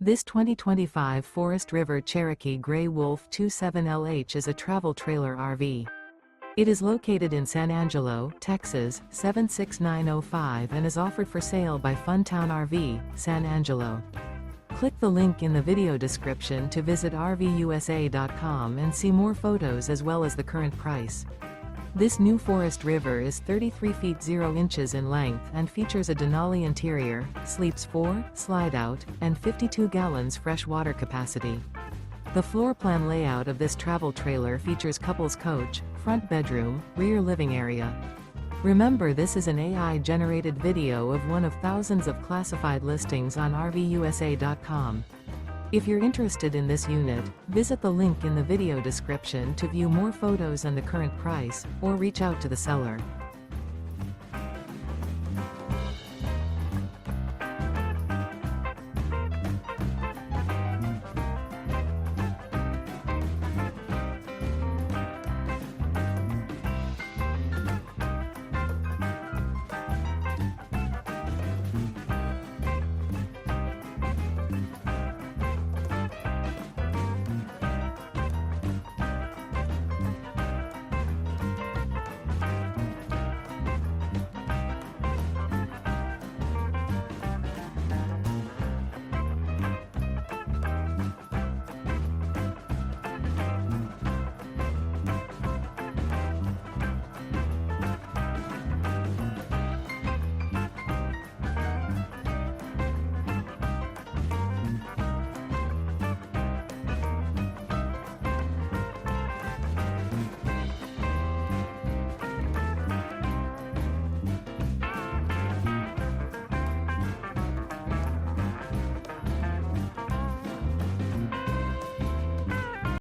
This 2025 Forest River Cherokee Gray Wolf 27LH is a travel trailer RV. It is located in San Angelo, Texas, 76905 and is offered for sale by Funtown RV, San Angelo. Click the link in the video description to visit RVUSA.com and see more photos as well as the current price. This new Forest River is 33 feet 0 inches in length and features a DENALI interior, sleeps 4, slide-out, and 52 gallons fresh water capacity. The floor plan layout of this travel trailer features couples coach, front bedroom, rear living area. Remember, this is an AI-generated video of one of thousands of classified listings on RVUSA.com. If you're interested in this unit, visit the link in the video description to view more photos and the current price, or reach out to the seller.